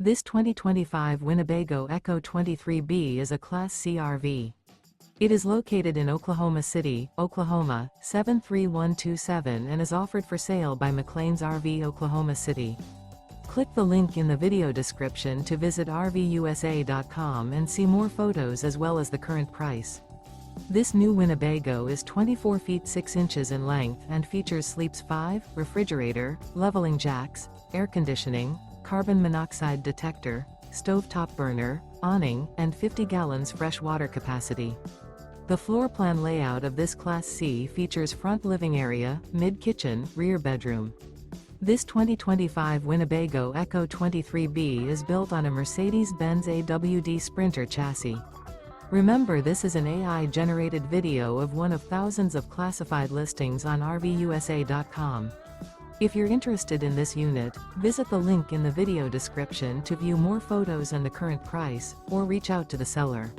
This 2025 Winnebago Ekko 23B is a Class C RV. It is located in Oklahoma City, Oklahoma, 73127 and is offered for sale by McClain's RV Oklahoma City. Click the link in the video description to visit RVUSA.com and see more photos as well as the current price. This new Winnebago is 24 feet 6 inches in length and features sleeps 5, refrigerator, leveling jacks, air conditioning, carbon monoxide detector, stovetop burner, awning, and 50 gallons fresh water capacity. The floor plan layout of this Class C features front living area, mid-kitchen, rear bedroom. This 2025 Winnebago Ekko 23B is built on a Mercedes-Benz AWD Sprinter chassis. Remember, this is an AI-generated video of one of thousands of classified listings on RVUSA.com. If you're interested in this unit, visit the link in the video description to view more photos and the current price, or reach out to the seller.